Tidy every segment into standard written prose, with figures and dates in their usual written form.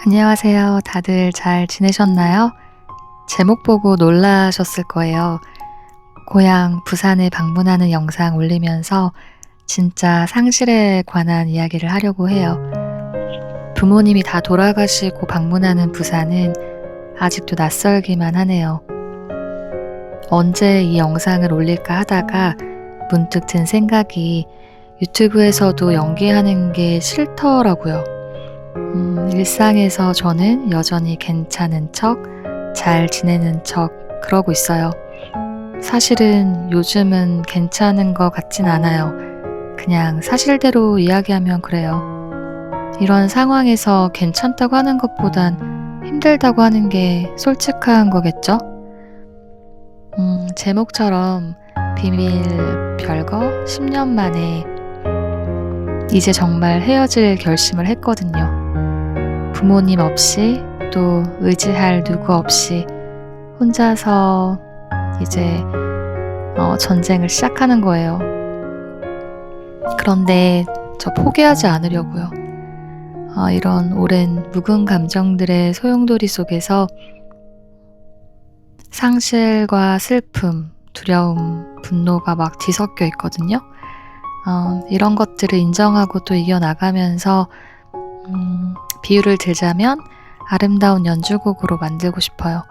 안녕하세요. 다들 잘 지내셨나요? 제목 보고 놀라셨을 거예요. 고향 부산에 방문하는 영상 올리면서 진짜 상실에 관한 이야기를 하려고 해요. 부모님이 다 돌아가시고 방문하는 부산은 아직도 낯설기만 하네요. 언제 이 영상을 올릴까 하다가 문득 든 생각이 유튜브에서도 연기하는 게 싫더라고요. 일상에서 저는 여전히 괜찮은 척, 잘 지내는 척 그러고 있어요. 사실은 요즘은 괜찮은 것 같진 않아요. 그냥 사실대로 이야기하면 그래요. 이런 상황에서 괜찮다고 하는 것보단 힘들다고 하는 게 솔직한 거겠죠? 제목처럼 비밀 별거 10년 만에 이제 정말 헤어질 결심을 했거든요. 부모님 없이 또 의지할 누구 없이 혼자서 이제 전쟁을 시작하는 거예요. 그런데 저 포기하지 않으려고요. 이런 오랜 묵은 감정들의 소용돌이 속에서 상실과 슬픔, 두려움, 분노가 막 뒤섞여 있거든요. 이런 것들을 인정하고 또 이겨나가면서 비유를 들자면 아름다운 연주곡으로 만들고 싶어요.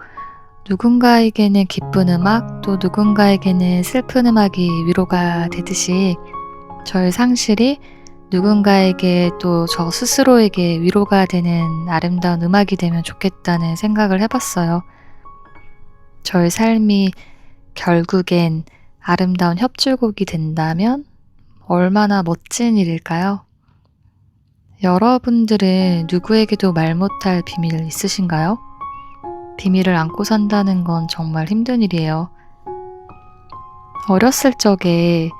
누군가에게는 기쁜 음악, 또 누군가에게는 슬픈 음악이 위로가 되듯이 저의 상실이 누군가에게 또 저 스스로에게 위로가 되는 아름다운 음악이 되면 좋겠다는 생각을 해봤어요. 저의 삶이 결국엔 아름다운 협주곡이 된다면 얼마나 멋진 일일까요? 여러분들은 누구에게도 말 못할 비밀 있으신가요? 비밀을 안고 산다는 건 정말 힘든 일이에요. 어렸을 적에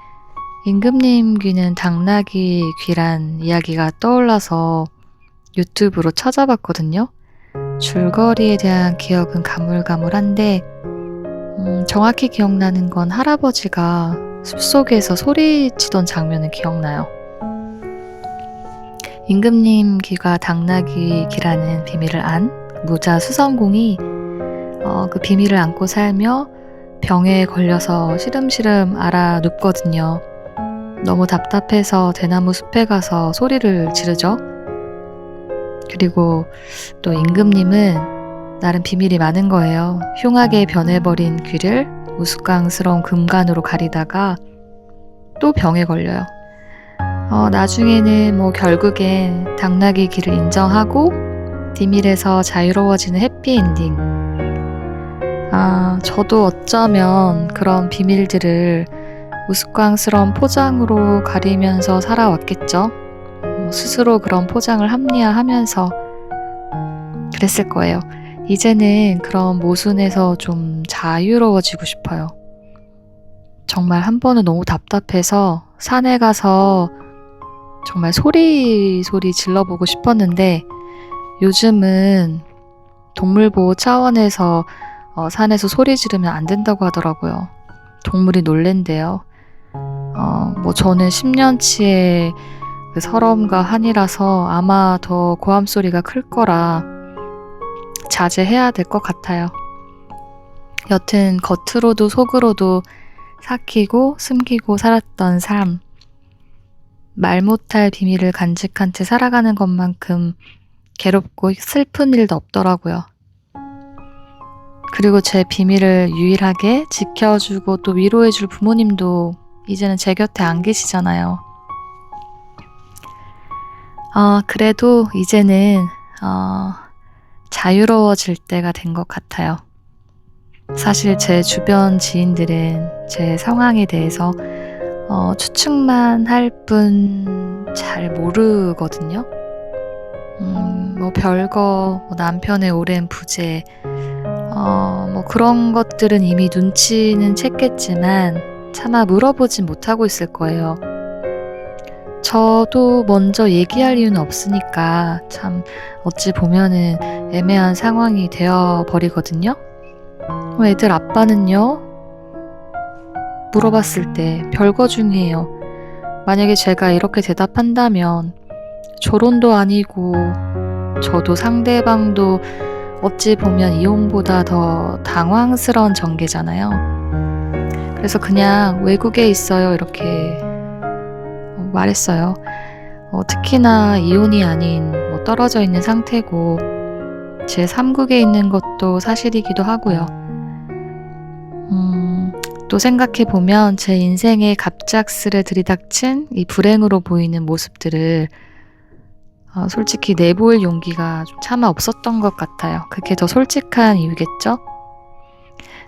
임금님 귀는 당나귀 귀란 이야기가 떠올라서 유튜브로 찾아봤거든요. 줄거리에 대한 기억은 가물가물한데 정확히 기억나는 건 할아버지가 숲속에서 소리치던 장면은 기억나요. 임금님 귀가 당나귀 귀라는 비밀을 안 무자 수성공이 그 비밀을 안고 살며 병에 걸려서 시름시름 앓아 눕거든요. 너무 답답해서 대나무 숲에 가서 소리를 지르죠. 그리고 또 임금님은 나름 비밀이 많은 거예요. 흉하게 변해버린 귀를 우스꽝스러운 금관으로 가리다가 또 병에 걸려요. 나중에는 결국엔 당나귀 귀를 인정하고 비밀에서 자유로워지는 해피엔딩. 저도 어쩌면 그런 비밀들을 우스꽝스러운 포장으로 가리면서 살아왔겠죠. 스스로 그런 포장을 합리화하면서 그랬을 거예요. 이제는 그런 모순에서 좀 자유로워지고 싶어요. 정말 한 번은 너무 답답해서 산에 가서 정말 소리 질러보고 싶었는데 요즘은 동물보호 차원에서 산에서 소리 지르면 안 된다고 하더라고요. 동물이 놀랜대요. 저는 10년치의 그 서러움과 한이라서 아마 더 고함 소리가 클 거라 자제해야 될 것 같아요. 여튼 겉으로도 속으로도 삭히고 숨기고 살았던 삶. 말 못할 비밀을 간직한 채 살아가는 것만큼 괴롭고 슬픈 일도 없더라고요. 그리고 제 비밀을 유일하게 지켜주고 또 위로해줄 부모님도 이제는 제 곁에 안 계시잖아요. 그래도 이제는 자유로워질 때가 된 것 같아요. 사실 제 주변 지인들은 제 상황에 대해서 추측만 할 뿐 잘 모르거든요. 별거, 남편의 오랜 부재, 그런 것들은 이미 눈치는 챘겠지만 차마 물어보진 못하고 있을 거예요. 저도 먼저 얘기할 이유는 없으니까 참 어찌 보면은 애매한 상황이 되어버리거든요. 애들 아빠는요? 물어봤을 때 별거 중이에요. 만약에 제가 이렇게 대답한다면 결혼도 아니고 저도 상대방도 어찌 보면 이혼보다 더 당황스러운 전개잖아요. 그래서 그냥 "외국에 있어요." 이렇게 말했어요. 특히나 이혼이 아닌 떨어져 있는 상태고 제 3국에 있는 것도 사실이기도 하고요. 또 생각해 보면 제 인생에 갑작스레 들이닥친 이 불행으로 보이는 모습들을 솔직히 내보일 용기가 좀 차마 없었던 것 같아요. 그게 더 솔직한 이유겠죠?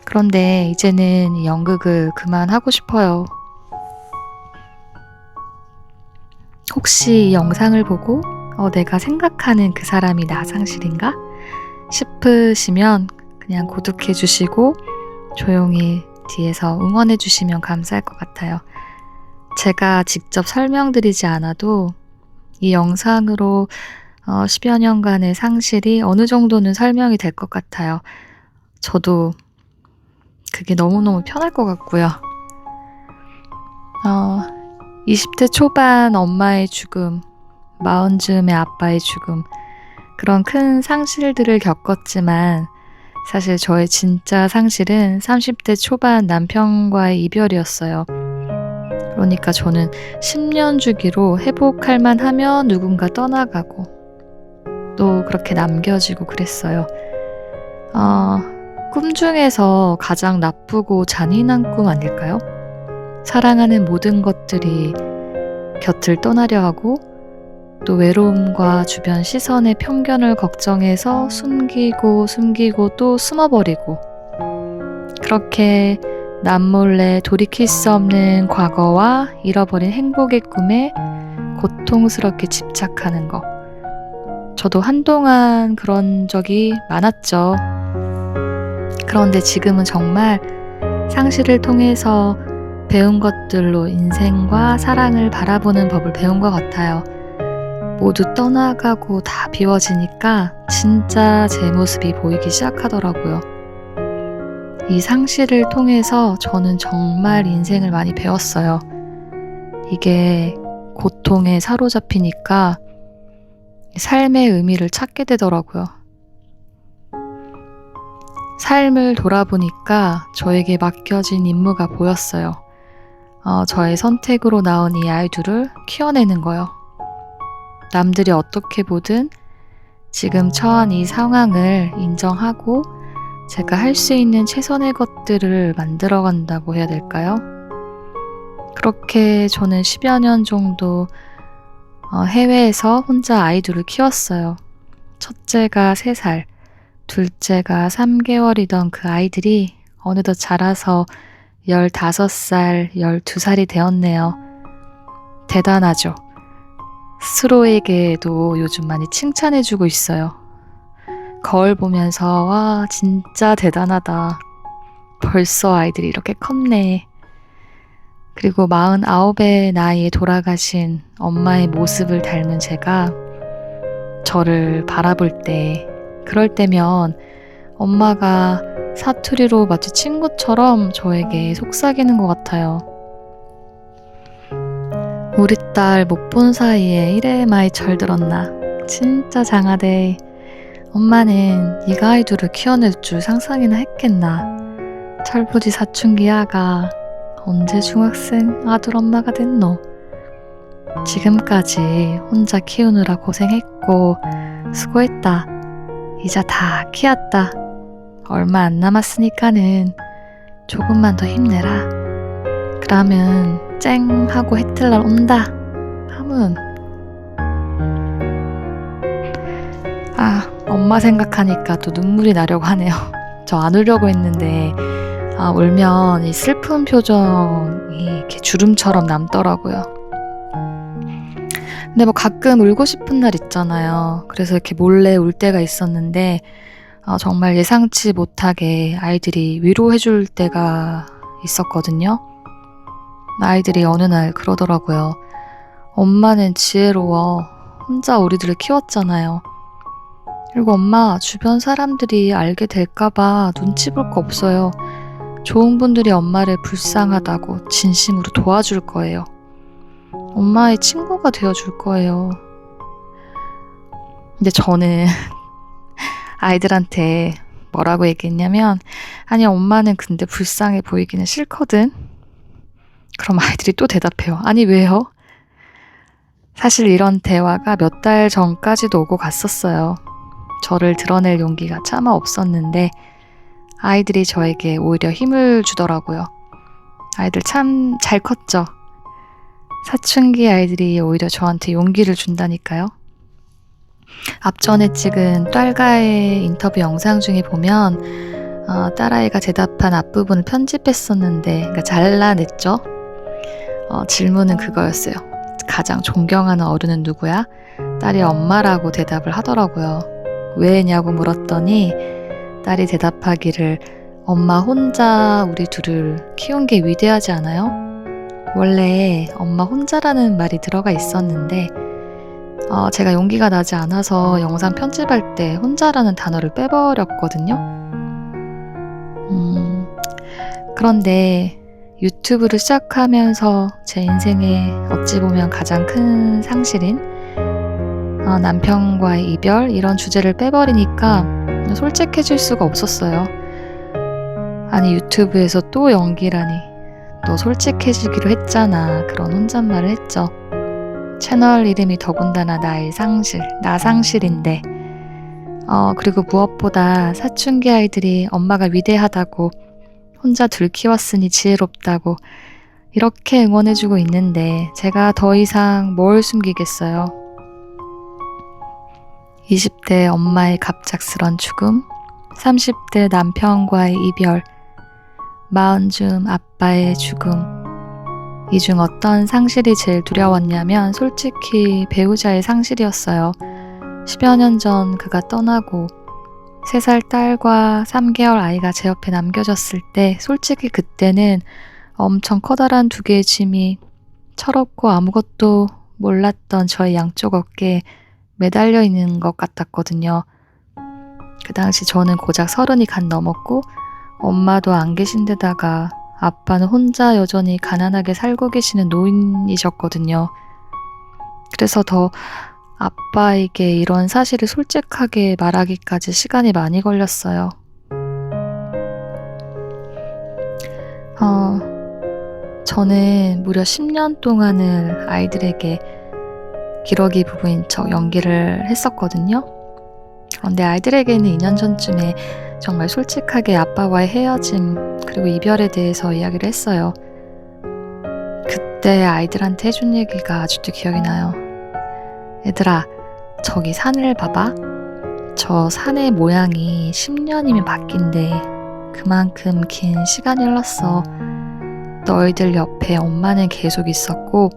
그런데 이제는 이 연극을 그만하고 싶어요. 혹시 이 영상을 보고 내가 생각하는 그 사람이 나 상실인가? 싶으시면 그냥 구독해 주시고 조용히 뒤에서 응원해 주시면 감사할 것 같아요. 제가 직접 설명드리지 않아도 이 영상으로 10여 년간의 상실이 어느 정도는 설명이 될 것 같아요. 저도 그게 너무너무 편할 것 같고요. 20대 초반 엄마의 죽음, 40즈음의 아빠의 죽음, 그런 큰 상실들을 겪었지만 사실 저의 진짜 상실은 30대 초반 남편과의 이별이었어요. 그러니까 저는 10년 주기로 회복할 만하면 누군가 떠나가고 또 그렇게 남겨지고 그랬어요. 꿈 중에서 가장 나쁘고 잔인한 꿈 아닐까요? 사랑하는 모든 것들이 곁을 떠나려 하고 또 외로움과 주변 시선의 편견을 걱정해서 숨기고 또 숨어버리고 그렇게 남몰래 돌이킬 수 없는 과거와 잃어버린 행복의 꿈에 고통스럽게 집착하는 거. 저도 한동안 그런 적이 많았죠. 그런데 지금은 정말 상실을 통해서 배운 것들로 인생과 사랑을 바라보는 법을 배운 것 같아요. 모두 떠나가고 다 비워지니까 진짜 제 모습이 보이기 시작하더라고요. 이 상실을 통해서 저는 정말 인생을 많이 배웠어요. 이게 고통에 사로잡히니까 삶의 의미를 찾게 되더라고요. 삶을 돌아보니까 저에게 맡겨진 임무가 보였어요. 저의 선택으로 나온 이 아이들을 키워내는 거요. 남들이 어떻게 보든 지금 처한 이 상황을 인정하고 제가 할 수 있는 최선의 것들을 만들어 간다고 해야 될까요? 그렇게 저는 10여 년 정도 해외에서 혼자 아이들을 키웠어요. 첫째가 3살, 둘째가 3개월이던 그 아이들이 어느덧 자라서 15살, 12살이 되었네요. 대단하죠? 스스로에게도 요즘 많이 칭찬해주고 있어요. 거울 보면서 와 진짜 대단하다. 벌써 아이들이 이렇게 컸네. 그리고 49의 나이에 돌아가신 엄마의 모습을 닮은 제가 저를 바라볼 때 그럴 때면 엄마가 사투리로 마치 친구처럼 저에게 속삭이는 것 같아요. 우리 딸 못 본 사이에 이래 많이 철들었나. 진짜 장하대. 엄마는 네가 아이들을 키워낼 줄 상상이나 했겠나. 철부지 사춘기 아가 언제 중학생 아들 엄마가 됐노. 지금까지 혼자 키우느라 고생했고 수고했다. 이제 다 키웠다. 얼마 안 남았으니까는 조금만 더 힘내라. 그러면 쨍 하고 해 뜰 날 온다. 하문. 엄마 생각하니까 또 눈물이 나려고 하네요. 저 안 울려고 했는데 울면 이 슬픈 표정이 이렇게 주름처럼 남더라고요. 근데 가끔 울고 싶은 날 있잖아요. 그래서 이렇게 몰래 울 때가 있었는데 정말 예상치 못하게 아이들이 위로해줄 때가 있었거든요. 아이들이 어느 날 그러더라고요. 엄마는 지혜로워. 혼자 우리들을 키웠잖아요. 그리고 엄마 주변 사람들이 알게 될까봐 눈치 볼 거 없어요. 좋은 분들이 엄마를 불쌍하다고 진심으로 도와줄 거예요. 엄마의 친구가 되어줄 거예요. 근데 저는 아이들한테 뭐라고 얘기했냐면, 아니, 엄마는 근데 불쌍해 보이기는 싫거든. 그럼 아이들이 또 대답해요. 아니, 왜요? 사실 이런 대화가 몇 달 전까지도 오고 갔었어요. 저를 드러낼 용기가 차마 없었는데 아이들이 저에게 오히려 힘을 주더라고요. 아이들 참 잘 컸죠? 사춘기 아이들이 오히려 저한테 용기를 준다니까요. 앞전에 찍은 딸과의 인터뷰 영상 중에 보면 딸아이가 대답한 앞부분을 편집했었는데, 그러니까 잘라냈죠. 질문은 그거였어요. 가장 존경하는 어른은 누구야? 딸이 엄마라고 대답을 하더라고요. 왜냐고 물었더니 딸이 대답하기를, 엄마 혼자 우리 둘을 키운 게 위대하지 않아요? 원래 엄마 혼자라는 말이 들어가 있었는데 제가 용기가 나지 않아서 영상 편집할 때 혼자라는 단어를 빼버렸거든요. 그런데 유튜브를 시작하면서 제 인생에 어찌 보면 가장 큰 상실인 남편과의 이별, 이런 주제를 빼버리니까 솔직해질 수가 없었어요. 아니, 유튜브에서 또 연기라니, 너 솔직해지기로 했잖아, 그런 혼잣말을 했죠. 채널 이름이 더군다나 나의 상실, 나 상실인데 그리고 무엇보다 사춘기 아이들이 엄마가 위대하다고, 혼자 둘 키웠으니 지혜롭다고 이렇게 응원해주고 있는데 제가 더 이상 뭘 숨기겠어요. 20대 엄마의 갑작스런 죽음, 30대 남편과의 이별, 40쯤 아빠의 죽음. 이 중 어떤 상실이 제일 두려웠냐면 솔직히 배우자의 상실이었어요. 10여 년 전 그가 떠나고 3살 딸과 3개월 아이가 제 옆에 남겨졌을 때 솔직히 그때는 엄청 커다란 2개의 짐이 철없고 아무것도 몰랐던 저의 양쪽 어깨에 매달려 있는 것 같았거든요. 그 당시 저는 고작 30이 간 넘었고 엄마도 안 계신 데다가 아빠는 혼자 여전히 가난하게 살고 계시는 노인이셨거든요. 그래서 더 아빠에게 이런 사실을 솔직하게 말하기까지 시간이 많이 걸렸어요. 저는 무려 10년 동안을 아이들에게 기러기 부부인 척 연기를 했었거든요. 그런데 아이들에게는 2년 전쯤에 정말 솔직하게 아빠와의 헤어짐 그리고 이별에 대해서 이야기를 했어요. 그때 아이들한테 해준 얘기가 아직도 기억이 나요. 얘들아, 저기 산을 봐봐. 저 산의 모양이 10년이면 바뀐대. 그만큼 긴 시간이 흘렀어. 너희들 옆에 엄마는 계속 있었고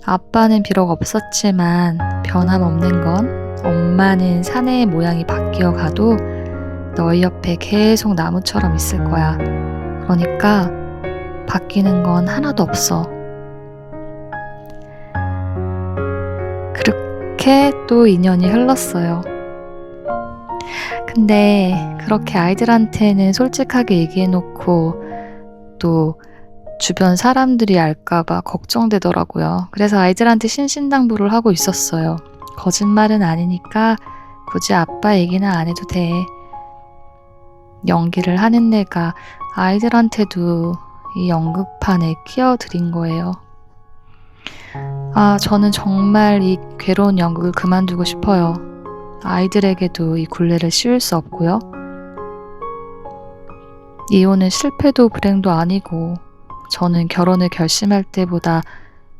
아빠는 비록 없었지만 변함없는 건 엄마는 산의 모양이 바뀌어 가도 너희 옆에 계속 나무처럼 있을 거야. 그러니까 바뀌는 건 하나도 없어. 그렇게 또 2년이 흘렀어요. 근데 그렇게 아이들한테는 솔직하게 얘기해놓고 또 주변 사람들이 알까봐 걱정되더라고요. 그래서 아이들한테 신신당부를 하고 있었어요. 거짓말은 아니니까 굳이 아빠 얘기는 안 해도 돼. 연기를 하는 내가 아이들한테도 이 연극판에 끼어들인 거예요. 저는 정말 이 괴로운 연극을 그만두고 싶어요. 아이들에게도 이 굴레를 씌울 수 없고요. 이혼은 실패도 불행도 아니고 저는 결혼을 결심할 때보다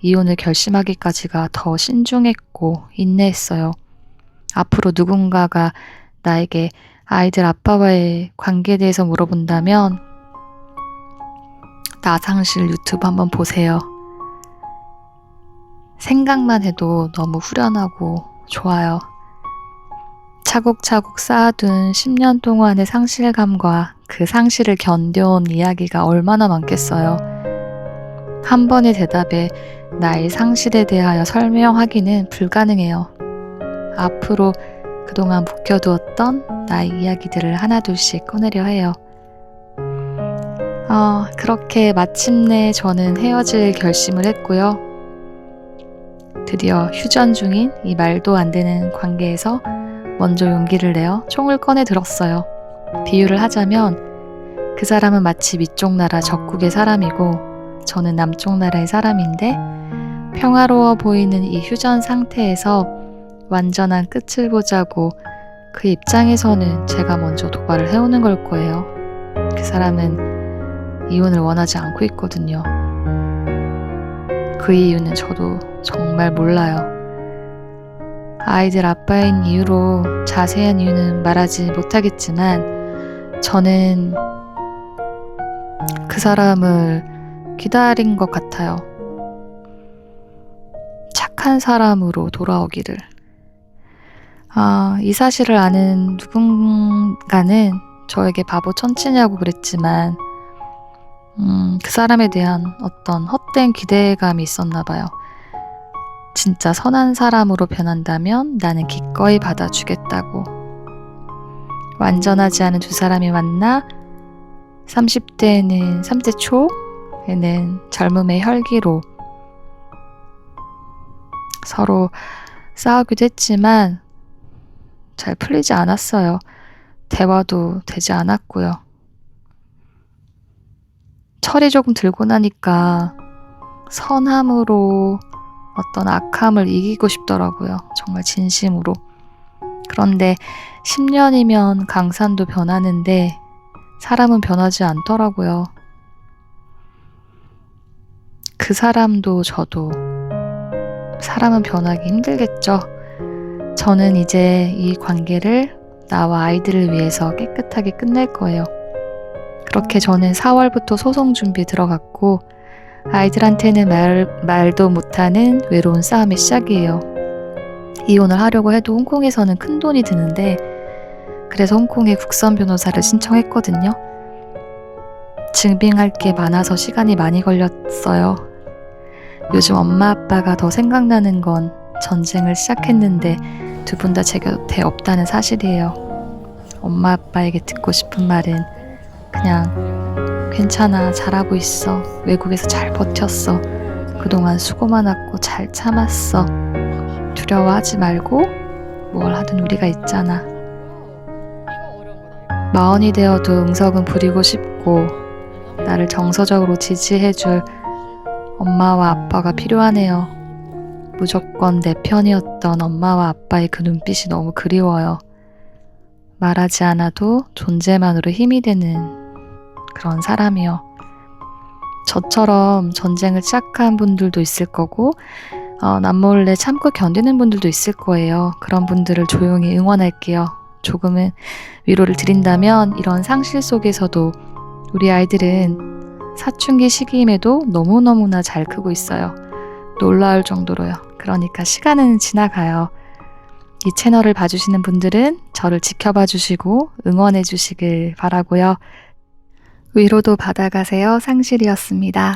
이혼을 결심하기까지가 더 신중했고 인내했어요. 앞으로 누군가가 나에게 아이들 아빠와의 관계에 대해서 물어본다면 나상실 유튜브 한번 보세요. 생각만 해도 너무 후련하고 좋아요. 차곡차곡 쌓아둔 10년 동안의 상실감과 그 상실을 견뎌온 이야기가 얼마나 많겠어요. 한 번의 대답에 나의 상실에 대하여 설명하기는 불가능해요. 앞으로 그동안 묵혀두었던 나의 이야기들을 하나둘씩 꺼내려 해요. 그렇게 마침내 저는 헤어질 결심을 했고요. 드디어 휴전 중인 이 말도 안 되는 관계에서 먼저 용기를 내어 총을 꺼내 들었어요. 비유를 하자면 그 사람은 마치 위쪽 나라 적국의 사람이고 저는 남쪽 나라의 사람인데 평화로워 보이는 이 휴전 상태에서 완전한 끝을 보자고 그 입장에서는 제가 먼저 도발을 해오는 걸 거예요. 그 사람은 이혼을 원하지 않고 있거든요. 그 이유는 저도 정말 몰라요. 아이들 아빠인 이유로 자세한 이유는 말하지 못하겠지만 저는 그 사람을 기다린 것 같아요. 착한 사람으로 돌아오기를. 이 사실을 아는 누군가는 저에게 바보 천치냐고 그랬지만 그 사람에 대한 어떤 헛된 기대감이 있었나 봐요. 진짜 선한 사람으로 변한다면 나는 기꺼이 받아주겠다고. 완전하지 않은 두 사람이 만나 30대에는 30대 초에는 젊음의 혈기로 서로 싸우기도 했지만 잘 풀리지 않았어요. 대화도 되지 않았고요. 철이 조금 들고 나니까 선함으로 어떤 악함을 이기고 싶더라고요. 정말 진심으로. 그런데 10년이면 강산도 변하는데 사람은 변하지 않더라고요. 그 사람도 저도 사람은 변하기 힘들겠죠. 저는 이제 이 관계를 나와 아이들을 위해서 깨끗하게 끝낼 거예요. 그렇게 저는 4월부터 소송 준비 들어갔고 아이들한테는 말도 못하는 외로운 싸움의 시작이에요. 이혼을 하려고 해도 홍콩에서는 큰 돈이 드는데 그래서 홍콩에 국선 변호사를 신청했거든요. 증빙할 게 많아서 시간이 많이 걸렸어요. 요즘 엄마 아빠가 더 생각나는 건 전쟁을 시작했는데 두 분 다 제 곁에 없다는 사실이에요. 엄마 아빠에게 듣고 싶은 말은 그냥 괜찮아, 잘하고 있어, 외국에서 잘 버텼어, 그동안 수고 많았고 잘 참았어, 두려워하지 말고 뭘 하든 우리가 있잖아. 마흔이 되어도 응석은 부리고 싶고 나를 정서적으로 지지해줄 엄마와 아빠가 필요하네요. 무조건 내 편이었던 엄마와 아빠의 그 눈빛이 너무 그리워요. 말하지 않아도 존재만으로 힘이 되는 그런 사람이요. 저처럼 전쟁을 시작한 분들도 있을 거고 남몰래 참고 견디는 분들도 있을 거예요. 그런 분들을 조용히 응원할게요. 조금은 위로를 드린다면 이런 상실 속에서도 우리 아이들은 사춘기 시기임에도 너무너무나 잘 크고 있어요. 놀라울 정도로요. 그러니까 시간은 지나가요. 이 채널을 봐주시는 분들은 저를 지켜봐 주시고 응원해 주시길 바라고요. 위로도 받아가세요. 상실이었습니다.